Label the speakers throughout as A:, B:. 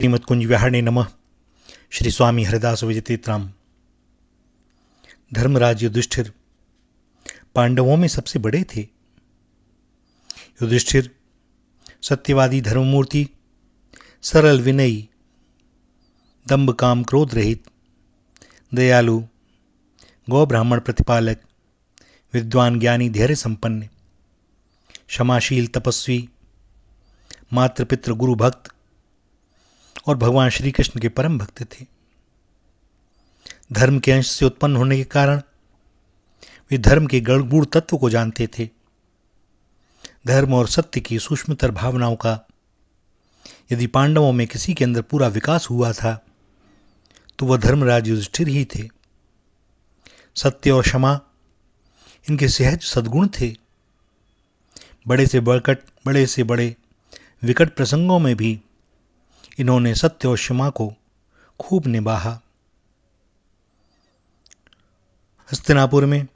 A: श्रीमत्कुंज विहारणे नमः। श्री स्वामी हरिदास विजयतीर्थराम। धर्मराज युधिष्ठिर पांडवों में सबसे बड़े थे। युधिष्ठिर सत्यवादी, धर्ममूर्ति, सरल, विनयी, दंभ काम क्रोध रहित, दयालु, गौ ब्राह्मण प्रतिपालक, विद्वान, ज्ञानी, धैर्य संपन्न, क्षमाशील, तपस्वी, मातृ पितृ गुरु भक्त और भगवान श्री कृष्ण के परम भक्त थे। धर्म के अंश से उत्पन्न होने के कारण वे धर्म के गूढ़ तत्व को जानते थे। धर्म और सत्य की सूक्ष्मतर भावनाओं का यदि पांडवों में किसी के अंदर पूरा विकास हुआ था तो वह धर्मराज युधिष्ठिर ही थे। सत्य और क्षमा इनके सहज सद्गुण थे। बड़े से बड़े विकट प्रसंगों में भी इन्होंने सत्य और क्षमा को खूब निभाया। हस्तिनापुर में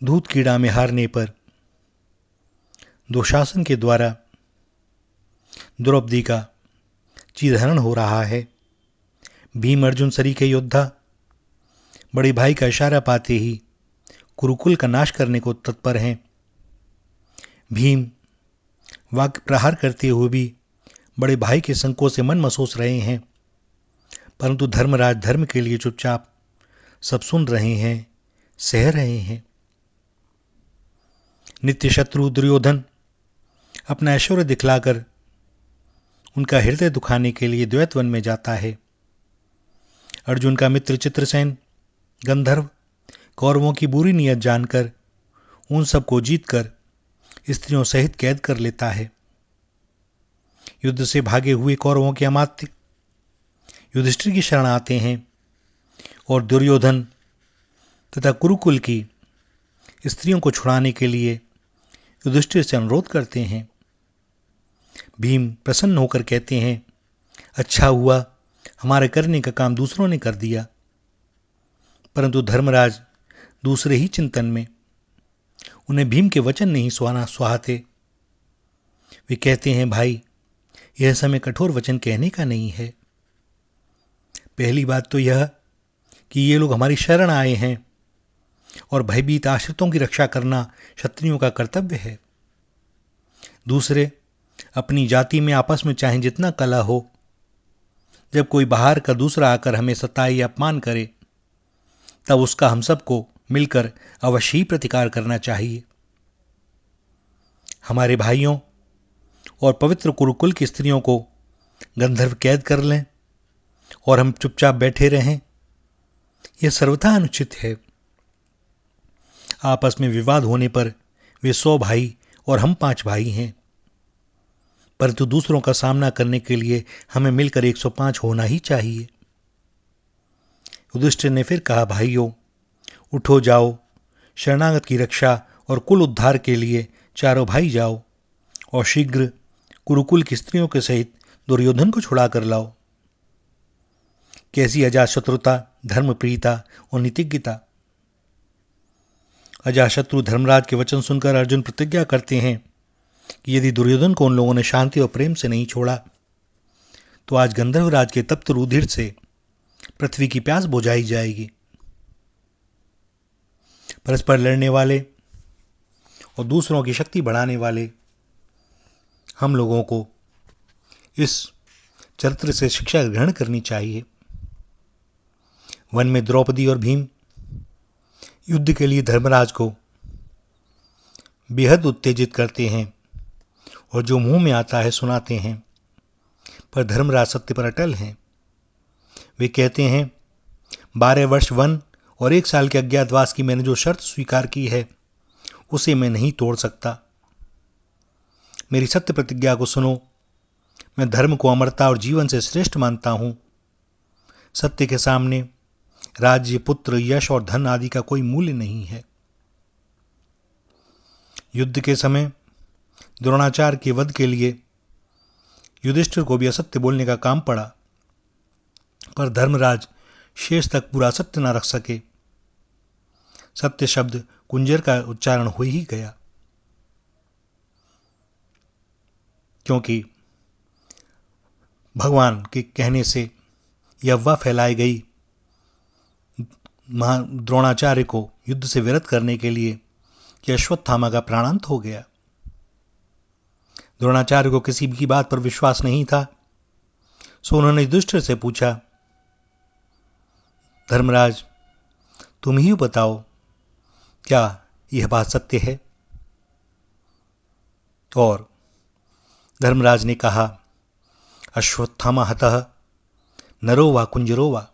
A: दूध कीड़ा में हारने पर दुशासन के द्वारा द्रौपदी का चीरहरण हो रहा है। भीम अर्जुन सरीखे योद्धा बड़े भाई का इशारा पाते ही कुरुकुल का नाश करने को तत्पर हैं। भीम वाक्य प्रहार करते हुए भी बड़े भाई के संकोच से मन महसूस रहे हैं, परंतु धर्मराज धर्म के लिए चुपचाप सब सुन रहे हैं, सह रहे हैं। नित्य शत्रु दुर्योधन अपना ऐश्वर्य दिखलाकर उनका हृदय दुखाने के लिए द्वैतवन में जाता है। अर्जुन का मित्र चित्रसेन गंधर्व कौरवों की बुरी नीयत जानकर उन सबको जीतकर स्त्रियों सहित कैद कर लेता है। युद्ध से भागे हुए कौरवों के अमात्य युधिष्ठिर की शरण आते हैं और दुर्योधन तथा कुरुकुल की स्त्रियों को छुड़ाने के लिए युधिष्ठिर से अनुरोध करते हैं। भीम प्रसन्न होकर कहते हैं, अच्छा हुआ, हमारे करने का काम दूसरों ने कर दिया। परंतु धर्मराज दूसरे ही चिंतन में, उन्हें भीम के वचन नहीं सुहाते। वे कहते हैं, भाई, यह समय कठोर वचन कहने का नहीं है। पहली बात तो यह कि ये लोग हमारी शरण आए हैं और भयभीत आश्रितों की रक्षा करना क्षत्रियों का कर्तव्य है। दूसरे, अपनी जाति में आपस में चाहे जितना कलह हो, जब कोई बाहर का दूसरा आकर हमें सताए या अपमान करे तब उसका हम सबको मिलकर अवश्य ही प्रतिकार करना चाहिए। हमारे भाइयों और पवित्र कुरुकुल की स्त्रियों को गंधर्व कैद कर लें और हम चुपचाप बैठे रहें, यह सर्वथा अनुचित है। आपस में विवाद होने पर वे 100 भाई और हम 5 भाई हैं, परंतु दूसरों का सामना करने के लिए हमें मिलकर 105 होना ही चाहिए। युधिष्ठिर ने फिर कहा, भाइयों, उठो, जाओ, शरणागत की रक्षा और कुल उद्धार के लिए चारों भाई जाओ और शीघ्र कुरुकुल की स्त्रियों के सहित दुर्योधन को छुड़ा कर लाओ। कैसी अजातशत्रुता, धर्मप्रियता और नीतिज्ञता! अजातशत्रु धर्मराज के वचन सुनकर अर्जुन प्रतिज्ञा करते हैं कि यदि दुर्योधन को उन लोगों ने शांति और प्रेम से नहीं छोड़ा तो आज गंधर्वराज के तप्त रुधिर से पृथ्वी की प्यास बुझाई जाएगी। परस्पर लड़ने वाले और दूसरों की शक्ति बढ़ाने वाले हम लोगों को इस चरित्र से शिक्षा ग्रहण करनी चाहिए। वन में द्रौपदी और भीम युद्ध के लिए धर्मराज को बेहद उत्तेजित करते हैं और जो मुंह में आता है सुनाते हैं, पर धर्मराज सत्य पर अटल हैं। वे कहते हैं, 12 वर्ष वन और 1 साल के अज्ञातवास की मैंने जो शर्त स्वीकार की है उसे मैं नहीं तोड़ सकता। मेरी सत्य प्रतिज्ञा को सुनो। मैं धर्म को अमरता और जीवन से श्रेष्ठ मानता हूं। सत्य के सामने राज्य, पुत्र, यश और धन आदि का कोई मूल्य नहीं है। युद्ध के समय द्रोणाचार्य के वध के लिए युधिष्ठिर को भी असत्य बोलने का काम पड़ा, पर धर्मराज शेष तक पूरा सत्य न रख सके। सत्य शब्द कुंजर का उच्चारण हो ही गया, क्योंकि भगवान के कहने से यह अफवाह फैलाई गई द्रोणाचार्य को युद्ध से विरत करने के लिए कि अश्वत्थामा का प्राणांत हो गया। द्रोणाचार्य को किसी की बात पर विश्वास नहीं था, सो उन्होंने युधिष्ठिर से पूछा, धर्मराज तुम ही बताओ क्या यह बात सत्य है? और धर्मराज ने कहा, अश्वत्थामा हतः नरो वा कुंजरो वा।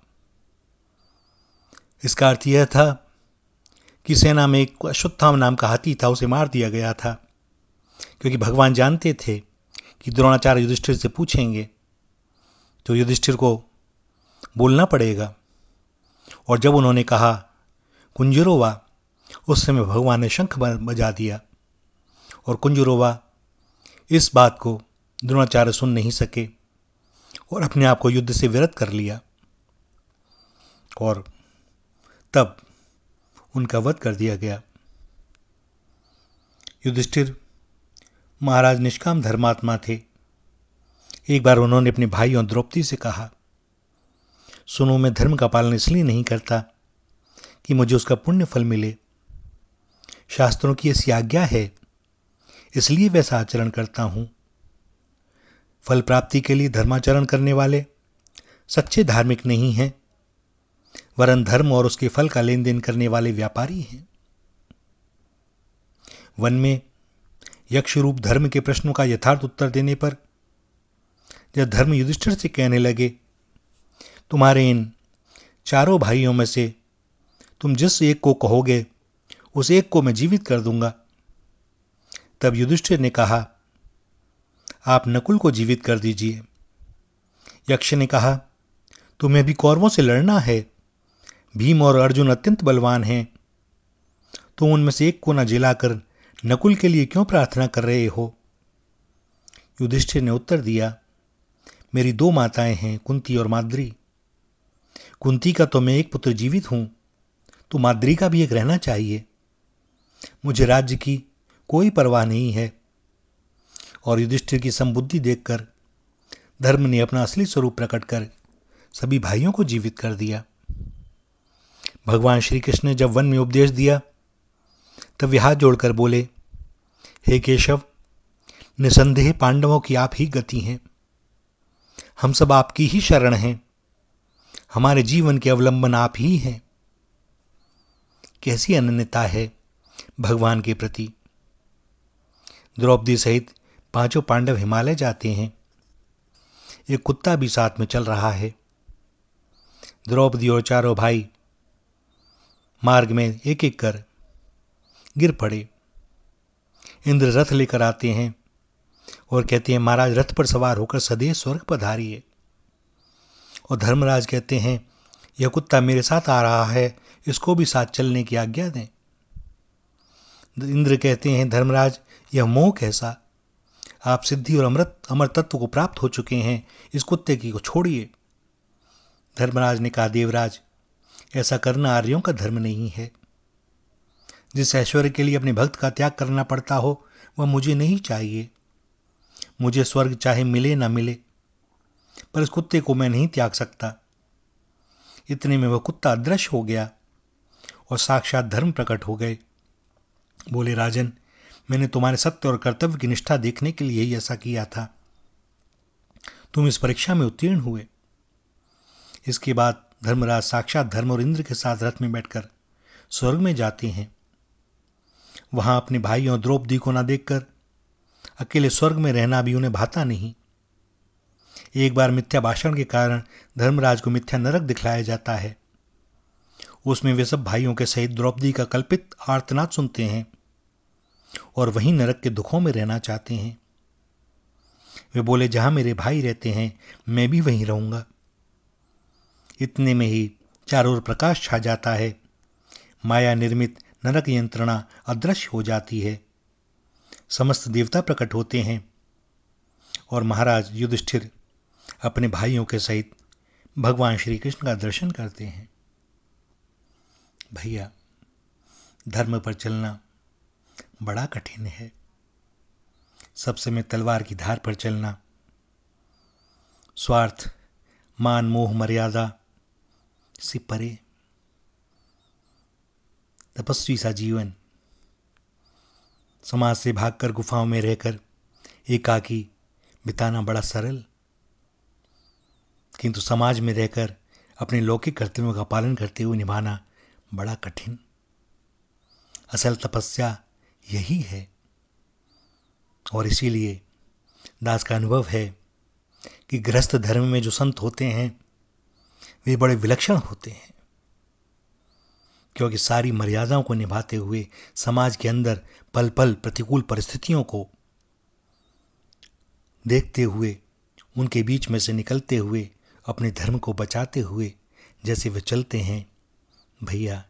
A: इसका अर्थ यह था कि सेना में एक अश्वत्थामा नाम का हाथी था, उसे मार दिया गया था, क्योंकि भगवान जानते थे कि द्रोणाचार्य युधिष्ठिर से पूछेंगे तो युधिष्ठिर को बोलना पड़ेगा। और जब उन्होंने कहा कुंजरोवा, उस समय भगवान ने शंख बजा दिया और कुंजरोवा इस बात को द्रोणाचार्य सुन नहीं सके और अपने आप को युद्ध से विरत कर लिया और तब उनका वध कर दिया गया। युधिष्ठिर महाराज निष्काम धर्मात्मा थे। एक बार उन्होंने अपने भाई और द्रौपदी से कहा, सुनो, मैं धर्म का पालन इसलिए नहीं करता कि मुझे उसका पुण्य फल मिले। शास्त्रों की ऐसी आज्ञा है, इसलिए वैसा आचरण करता हूं। फल प्राप्ति के लिए धर्माचरण करने वाले सच्चे धार्मिक नहीं हैं, वरन धर्म और उसके फल का लेन देन करने वाले व्यापारी हैं। वन में यक्ष रूप धर्म के प्रश्नों का यथार्थ उत्तर देने पर जब धर्म युधिष्ठिर से कहने लगे, तुम्हारे इन चारों भाइयों में से तुम जिस एक को कहोगे उस एक को मैं जीवित कर दूंगा, तब युधिष्ठिर ने कहा, आप नकुल को जीवित कर दीजिए। यक्ष ने कहा, तुम्हें भी कौरवों से लड़ना है। भीम और अर्जुन अत्यंत बलवान हैं, तुम उनमें से एक को न जिलाकर नकुल के लिए क्यों प्रार्थना कर रहे हो? युधिष्ठिर ने उत्तर दिया, मेरी दो माताएं हैं, कुंती और माद्री। कुंती का तो मैं एक पुत्र जीवित हूं, तो माद्री का भी एक रहना चाहिए। मुझे राज्य की कोई परवाह नहीं है। और युधिष्ठिर की समबुद्धि देखकर धर्म ने अपना असली स्वरूप प्रकट कर सभी भाइयों को जीवित कर दिया। भगवान श्री कृष्ण ने जब वन में उपदेश दिया तब वे हाथ जोड़कर बोले, हे केशव, निसंदेह पांडवों की आप ही गति हैं। हम सब आपकी ही शरण हैं। हमारे जीवन के अवलंबन आप ही हैं। कैसी अनन्यता है भगवान के प्रति। द्रौपदी सहित पांचों पांडव हिमालय जाते हैं। एक कुत्ता भी साथ में चल रहा है। द्रौपदी और चारों भाई मार्ग में एक एक कर गिर पड़े। इंद्र रथ लेकर आते हैं और कहते हैं, महाराज रथ पर सवार होकर सदैव स्वर्ग पधारिए। और धर्मराज कहते हैं, यह कुत्ता मेरे साथ आ रहा है, इसको भी साथ चलने की आज्ञा दें। इंद्र कहते हैं, धर्मराज यह मोह कैसा? आप सिद्धि और अमर तत्व को प्राप्त हो चुके हैं, इस कुत्ते की को छोड़िए। धर्मराज ने कहा, देवराज ऐसा करना आर्यों का धर्म नहीं है। जिस ऐश्वर्य के लिए अपने भक्त का त्याग करना पड़ता हो वह मुझे नहीं चाहिए। मुझे स्वर्ग चाहे मिले ना मिले, पर इस कुत्ते को मैं नहीं त्याग सकता। इतने में वह कुत्ता अदृश्य हो गया और साक्षात धर्म प्रकट हो गए। बोले, राजन, मैंने तुम्हारे सत्य और कर्तव्य की निष्ठा देखने के लिए ही ऐसा किया था। तुम इस परीक्षा में उत्तीर्ण हुए। इसके बाद धर्मराज साक्षात धर्म और इंद्र के साथ रथ में बैठकर स्वर्ग में जाते हैं। वहां अपने भाई और द्रौपदी को न देखकर अकेले स्वर्ग में रहना भी उन्हें भाता नहीं। एक बार मिथ्या भाषण के कारण धर्मराज को मिथ्या नरक दिखलाया जाता है। उसमें वे सब भाइयों के सहित द्रौपदी का कल्पित आर्तनाद सुनते हैं और वहीं नरक के दुखों में रहना चाहते हैं। वे बोले, जहां मेरे भाई रहते हैं मैं भी वहीं रहूंगा। इतने में ही चारों ओर प्रकाश छा जाता है। माया निर्मित नरक यंत्रणा अदृश्य हो जाती है। समस्त देवता प्रकट होते हैं और महाराज युधिष्ठिर अपने भाइयों के सहित भगवान श्री कृष्ण का दर्शन करते हैं। भैया, धर्म पर चलना बड़ा कठिन है। सब समय तलवार की धार पर चलना स्वार्थ, मान, मोह, मर्यादा से परे तपस्वी सा जीवन, समाज से भागकर गुफाओं में रहकर एकाकी बिताना बड़ा सरल, किंतु समाज में रहकर अपने लौकिक कर्तव्यों का पालन करते हुए निभाना बड़ा कठिन। असल तपस्या यही है। और इसीलिए दास का अनुभव है कि गृहस्थ धर्म में जो संत होते हैं वे बड़े विलक्षण होते हैं, क्योंकि सारी मर्यादाओं को निभाते हुए समाज के अंदर पल पल प्रतिकूल परिस्थितियों को देखते हुए, उनके बीच में से निकलते हुए, अपने धर्म को बचाते हुए जैसे वे चलते हैं, भैया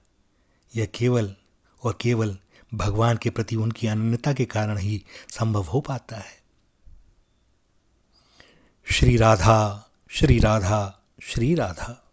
A: यह केवल और केवल भगवान के प्रति उनकी अनन्यता के कारण ही संभव हो पाता है। श्री राधा, श्री राधा, श्री राधा।